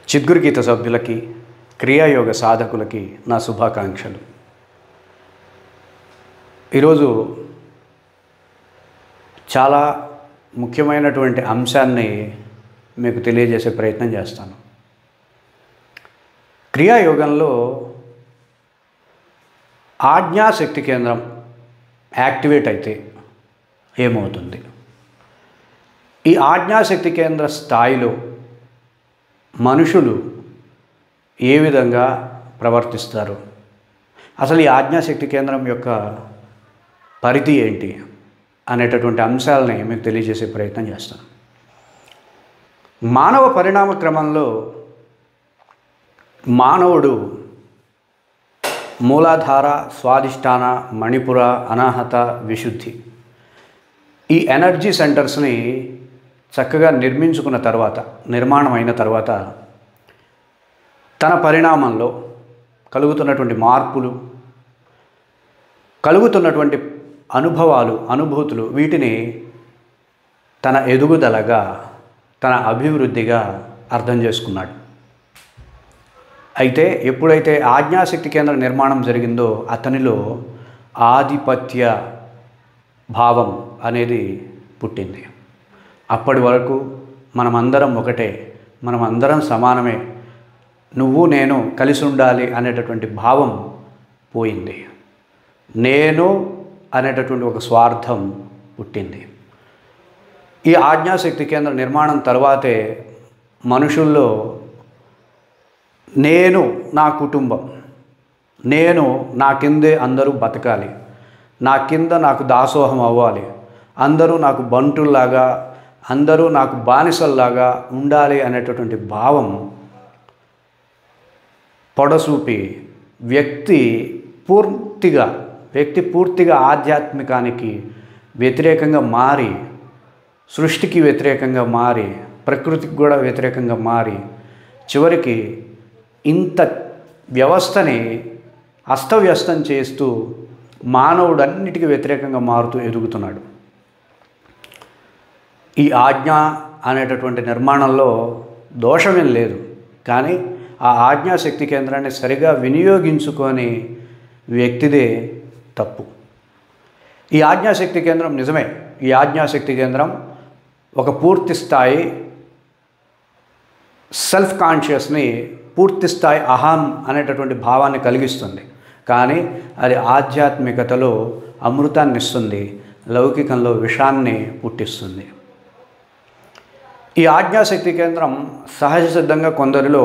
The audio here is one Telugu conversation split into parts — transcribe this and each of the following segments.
చిద్గురు గీత సభ్యులకి క్రియాయోగ సాధకులకి నా శుభాకాంక్షలు. ఈరోజు చాలా ముఖ్యమైనటువంటి అంశాన్ని మీకు తెలియజేసే ప్రయత్నం చేస్తాను. క్రియాయోగంలో ఆజ్ఞాశక్తి కేంద్రం యాక్టివేట్ అయితే ఏమవుతుంది? ఈ ఆజ్ఞాశక్తి కేంద్ర స్థాయిలో మనుషులు ఏ విధంగా ప్రవర్తిస్తారు? అసలు ఈ ఆజ్ఞాశక్తి కేంద్రం యొక్క పరిధి ఏంటి అనేటటువంటి అంశాలని మీకు తెలియజేసే ప్రయత్నం చేస్తాను. మానవ పరిణామ క్రమంలో మానవుడు మూలాధార, స్వాధిష్టాన, మణిపుర, అనాహత, విశుద్ధి ఈ ఎనర్జీ సెంటర్స్ని చక్కగా నిర్మించుకున్న తర్వాత, నిర్మాణం అయిన తర్వాత తన పరిణామంలో కలుగుతున్నటువంటి మార్పులు, కలుగుతున్నటువంటి అనుభవాలు, అనుభూతులు, వీటిని తన ఎదుగుదలగా, తన అభివృద్ధిగా అర్థం చేసుకున్నాడు. అయితే ఎప్పుడైతే ఆజ్ఞాశక్తి కేంద్ర నిర్మాణం జరిగిందో అతనిలో ఆధిపత్య భావం అనేది పుట్టింది. అప్పటి వరకు మనమందరం ఒకటే, మనమందరం సమానమే, నువ్వు నేను కలిసి ఉండాలి అనేటటువంటి భావం పోయింది. నేను అనేటటువంటి ఒక స్వార్థం పుట్టింది. ఈ ఆజ్ఞాశక్తి కేంద్ర నిర్మాణం తర్వాతే మనుషుల్లో నేను నా కుటుంబం, నేను నా కిందే అందరూ బతకాలి, నా కింద నాకు దాసోహం అవ్వాలి, అందరూ నాకు బంటుల్లాగా, అందరూ నాకు బానిసల్లాగా ఉండాలి అనేటటువంటి భావం పొడసూపి వ్యక్తి పూర్తిగా ఆధ్యాత్మికానికి వ్యతిరేకంగా మారి, సృష్టికి వ్యతిరేకంగా మారి, ప్రకృతికి కూడా వ్యతిరేకంగా మారి, చివరికి ఇంత వ్యవస్థని అస్తవ్యస్తం చేస్తూ మానవుడు అన్నిటికీ వ్యతిరేకంగా మారుతూ ఎదుగుతున్నాడు. ఈ ఆజ్ఞ అనేటటువంటి నిర్మాణంలో దోషమేం లేదు, కానీ ఆ ఆజ్ఞాశక్తి కేంద్రాన్ని సరిగా వినియోగించుకొని వ్యక్తిదే తప్పు. ఈ ఆజ్ఞాశక్తి కేంద్రం నిజమే, ఈ ఆజ్ఞాశక్తి కేంద్రం ఒక పూర్తి స్థాయి సెల్ఫ్ కాన్షియస్ని, పూర్తి స్థాయి అహం అనేటటువంటి భావాన్ని కలిగిస్తుంది. కానీ అది ఆధ్యాత్మికతలో అమృతాన్ని ఇస్తుంది, లౌకికంలో విషాన్ని పుట్టిస్తుంది. ఈ ఆజ్ఞాశక్తి కేంద్రం సహజ సిద్ధంగా కొందరిలో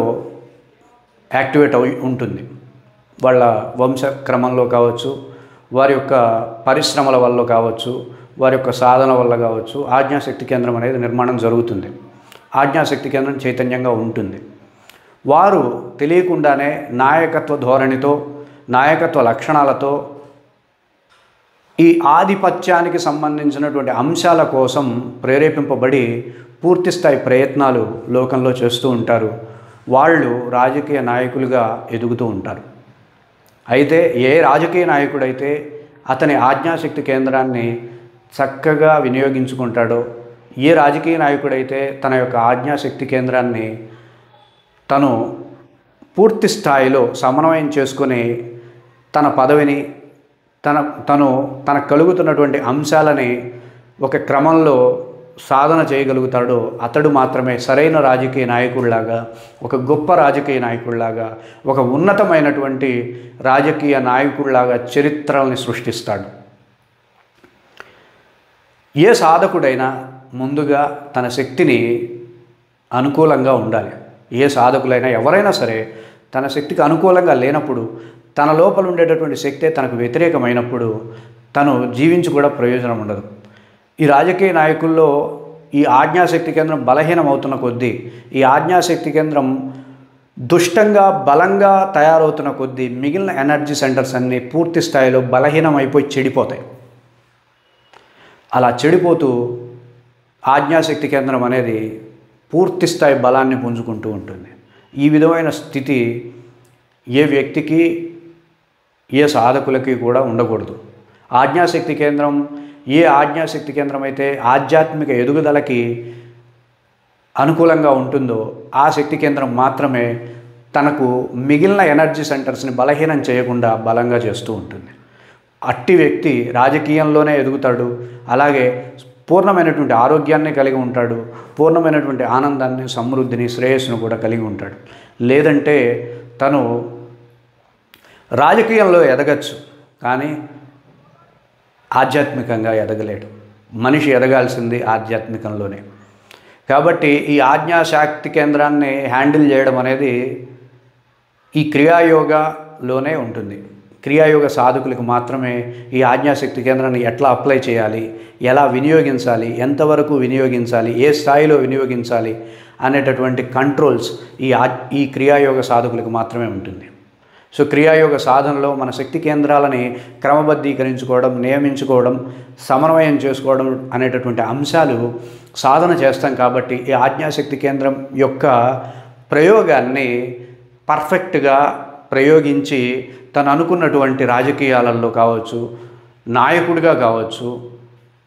యాక్టివేట్ అయి ఉంటుంది. వాళ్ళ వంశక్రమంలో కావచ్చు, వారి యొక్క పరిశ్రమల వల్ల కావచ్చు, వారి యొక్క సాధన వల్ల కావచ్చు, ఆజ్ఞాశక్తి కేంద్రం అనేది నిర్మాణం జరుగుతుంది. ఆజ్ఞాశక్తి కేంద్రం చైతన్యంగా ఉంటుంది. వారు తెలియకుండానే నాయకత్వ ధోరణితో, నాయకత్వ లక్షణాలతో ఈ ఆధిపత్యానికి సంబంధించినటువంటి అంశాల కోసం ప్రేరేపింపబడి పూర్తిస్థాయి ప్రయత్నాలు లోకంలో చేస్తూ ఉంటారు. వాళ్ళు రాజకీయ నాయకులుగా ఎదుగుతూ ఉంటారు. అయితే ఏ రాజకీయ నాయకుడైతే అతని ఆజ్ఞాశక్తి కేంద్రాన్ని చక్కగా వినియోగించుకుంటాడో, ఏ రాజకీయ నాయకుడైతే తన యొక్క ఆజ్ఞాశక్తి కేంద్రాన్ని తను పూర్తి స్థాయిలో సమన్వయం చేసుకొని తన పదవిని, తనకు కలుగుతున్నటువంటి అంశాలని ఒక క్రమంలో సాధన చేయగలుగుతాడో అతడు మాత్రమే సరైన రాజకీయ నాయకుడిలాగా, ఒక గొప్ప రాజకీయ నాయకుడిలాగా, ఒక ఉన్నతమైనటువంటి రాజకీయ నాయకుడిలాగా చరిత్రల్ని సృష్టిస్తాడు. ఏ సాధకుడైనా ముందుగా తన శక్తిని అనుకూలంగా ఉండాలి. ఏ సాధకులైనా, ఎవరైనా సరే తన శక్తికి అనుకూలంగా లేనప్పుడు, తన లోపల ఉండేటటువంటి శక్తే తనకు వ్యతిరేకమైనప్పుడు తను జీవించి కూడా ప్రయోజనం ఉండదు. ఈ రాజకీయ నాయకుల్లో ఈ ఆజ్ఞాశక్తి కేంద్రం బలహీనమవుతున్న కొద్దీ, ఈ ఆజ్ఞాశక్తి కేంద్రం దుష్టంగా, బలంగా తయారవుతున్న కొద్దీ మిగిలిన ఎనర్జీ సెంటర్స్ అన్నీ పూర్తి స్థాయిలో బలహీనమైపోయి చెడిపోతాయి. అలా చెడిపోతూ ఆజ్ఞాశక్తి కేంద్రం అనేది పూర్తి స్థాయి బలాన్ని పుంజుకుంటూ ఉంటుంది. ఈ విధమైన స్థితి ఏ వ్యక్తికి, ఏ సాధకులకి కూడా ఉండకూడదు. ఆజ్ఞాశక్తి కేంద్రం ఏ ఆజ్ఞాశక్తి కేంద్రం అయితే ఆధ్యాత్మిక ఎదుగుదలకి అనుకూలంగా ఉంటుందో ఆ శక్తి కేంద్రం మాత్రమే తనకు మిగిలిన ఎనర్జీ సెంటర్స్ని బలహీనం చేయకుండా బలంగా చేస్తూ ఉంటుంది. అట్టి వ్యక్తి రాజకీయంలోనే ఎదుగుతాడు, అలాగే పూర్ణమైనటువంటి ఆరోగ్యాన్ని కలిగి ఉంటాడు, పూర్ణమైనటువంటి ఆనందాన్ని, సమృద్ధిని, శ్రేయస్సును కూడా కలిగి ఉంటాడు. లేదంటే తను రాజకీయంలో ఎదగచ్చు కానీ ఆధ్యాత్మికంగా ఎదగలేడు. మనిషి ఎదగాల్సింది ఆధ్యాత్మికంలోనే. కాబట్టి ఈ ఆజ్ఞాశక్తి కేంద్రాన్ని హ్యాండిల్ చేయడం అనేది ఈ క్రియాయోగలోనే ఉంటుంది. క్రియాయోగ సాధకులకు మాత్రమే ఈ ఆజ్ఞాశక్తి కేంద్రాన్ని ఎట్లా అప్లై చేయాలి, ఎలా వినియోగించాలి, ఎంతవరకు వినియోగించాలి, ఏ స్థాయిలో వినియోగించాలి అనేటటువంటి కంట్రోల్స్ ఈ క్రియాయోగ సాధకులకు మాత్రమే ఉంటుంది. సో క్రియాయోగ సాధనలో మన శక్తి కేంద్రాలని క్రమబద్ధీకరించుకోవడం, నియమించుకోవడం, సమన్వయం చేసుకోవడం అనేటటువంటి అంశాలు సాధన చేస్తాం. కాబట్టి ఈ ఆజ్ఞాశక్తి కేంద్రం యొక్క ప్రయోగాన్ని పర్ఫెక్ట్గా ప్రయోగించి తను అనుకున్నటువంటి రాజకీయాలలో కావచ్చు, నాయకుడిగా కావచ్చు,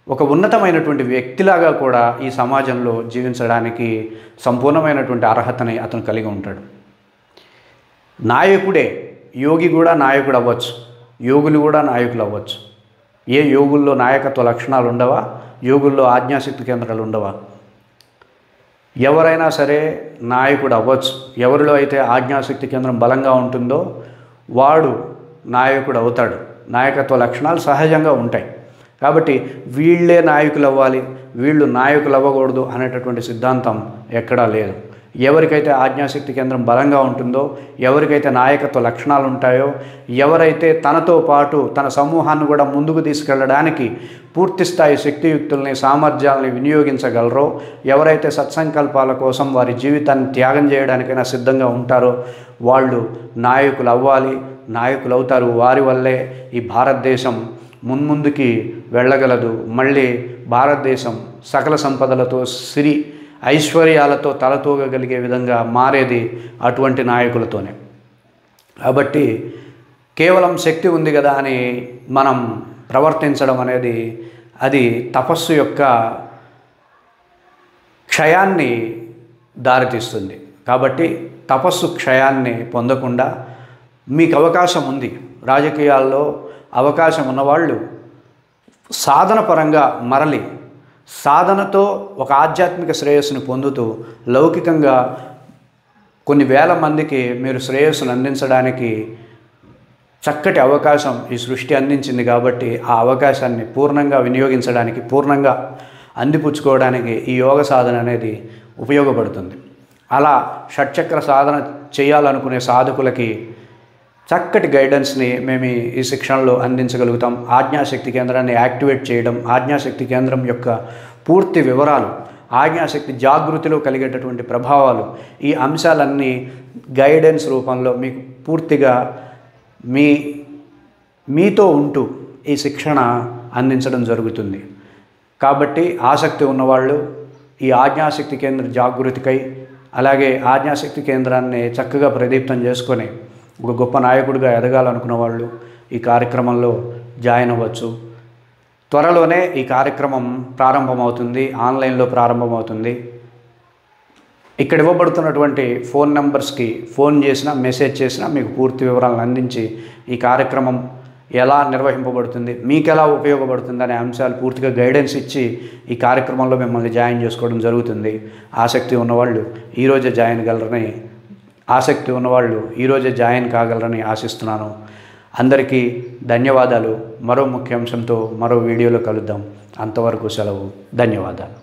ఒక ఉన్నతమైనటువంటి వ్యక్తిలాగా కూడా ఈ సమాజంలో జీవించడానికి సంపూర్ణమైనటువంటి అర్హతని అతను కలిగి ఉంటాడు. నాయకుడే, యోగి కూడా నాయకుడు అవ్వచ్చు, యోగులు కూడా నాయకులు అవ్వచ్చు. ఏ యోగుల్లో నాయకత్వ లక్షణాలు ఉండవా? యోగుల్లో ఆజ్ఞాశక్తి కేంద్రాలు ఉండవా? ఎవరైనా సరే నాయకుడు అవ్వచ్చు. ఎవరిలో అయితే ఆజ్ఞాశక్తి కేంద్రం బలంగా ఉంటుందో వాడు నాయకుడు అవుతాడు. నాయకత్వ లక్షణాలు సహజంగా ఉంటాయి. కాబట్టి వీళ్ళే నాయకులు అవ్వాలి, వీళ్ళు నాయకులు అవ్వకూడదు అనేటటువంటి సిద్ధాంతం ఎక్కడా లేదు. ఎవరికైతే ఆజ్ఞాశక్తి కేంద్రం బలంగా ఉంటుందో, ఎవరికైతే నాయకత్వ లక్షణాలు ఉంటాయో, ఎవరైతే తనతో పాటు తన సమూహాన్ని కూడా ముందుకు తీసుకెళ్ళడానికి పూర్తిస్థాయి శక్తియుక్తుల్ని, సామర్థ్యాలని వినియోగించగలరో, ఎవరైతే సత్సంకల్పాల కోసం వారి జీవితాన్ని త్యాగం చేయడానికైనా సిద్ధంగా ఉంటారో వాళ్ళు నాయకులు అవ్వాలి, నాయకులు అవుతారు. వారి వల్లే ఈ భారతదేశం మున్ముందుకి వెళ్ళగలదు. మళ్ళీ భారతదేశం సకల సంపదలతో, సిరి ఐశ్వర్యాలతో తలతూగగలిగే విధంగా మారేది అటువంటి నాయకులతోనే. కాబట్టి కేవలం శక్తి ఉంది కదా అని మనం ప్రవర్తించడం అనేది అది తపస్సు యొక్క క్షయాన్ని దారితీస్తుంది. కాబట్టి తపస్సు క్షయాన్ని పొందకుండా మీకు అవకాశం ఉంది, రాజకీయాల్లో అవకాశం ఉన్నవాళ్ళు సాధన పరంగా మరలి సాధనతో ఒక ఆధ్యాత్మిక శ్రేయస్సును పొందుతూ లౌకికంగా కొన్ని వేల మందికి మీరు శ్రేయస్సును అందించడానికి చక్కటి అవకాశం ఈ సృష్టి అందించింది. కాబట్టి ఆ అవకాశాన్ని పూర్ణంగా వినియోగించడానికి, పూర్ణంగా అందిపుచ్చుకోవడానికి ఈ యోగ సాధన అనేది ఉపయోగపడుతుంది. అలా షట్చక్ర సాధన చేయాలనుకునే సాధకులకి చక్కటి గైడెన్స్ని మేము ఈ శిక్షణలో అందించగలుగుతాం. ఆజ్ఞాశక్తి కేంద్రాన్ని యాక్టివేట్ చేయడం, ఆజ్ఞాశక్తి కేంద్రం యొక్క పూర్తి వివరాలు, ఆజ్ఞాశక్తి జాగృతిలో కలిగేటటువంటి ప్రభావాలు, ఈ అంశాలన్నీ గైడెన్స్ రూపంలో మీకు పూర్తిగా మీతో ఉంటూ ఈ శిక్షణ అందించడం జరుగుతుంది. కాబట్టి ఆసక్తి ఉన్నవాళ్ళు ఈ ఆజ్ఞాశక్తి కేంద్ర జాగృతికై, అలాగే ఆజ్ఞాశక్తి కేంద్రాన్ని చక్కగా ప్రదీప్తం చేసుకొని ఒక గొప్ప నాయకుడిగా ఎదగాలనుకున్న వాళ్ళు ఈ కార్యక్రమంలో జాయిన్ అవ్వచ్చు. త్వరలోనే ఈ కార్యక్రమం ప్రారంభమవుతుంది, ఆన్లైన్లో ప్రారంభమవుతుంది. ఇక్కడ ఇవ్వబడుతున్నటువంటి ఫోన్ నెంబర్స్కి ఫోన్ చేసినా, మెసేజ్ చేసినా మీకు పూర్తి వివరాలను అందించి ఈ కార్యక్రమం ఎలా నిర్వహింపబడుతుంది, మీకు ఎలా ఉపయోగపడుతుంది అనే అంశాలు పూర్తిగా గైడెన్స్ ఇచ్చి ఈ కార్యక్రమంలో మిమ్మల్ని జాయిన్ చేసుకోవడం జరుగుతుంది. ఆసక్తి ఉన్నవాళ్ళు ఈరోజే జాయిన్ కాగలరని ఆశిస్తున్నాను. అందరికీ ధన్యవాదాలు. మరో ముఖ్యాంశంతో మరో వీడియోలో కలుద్దాం. అంతవరకు సెలవు. ధన్యవాదాలు.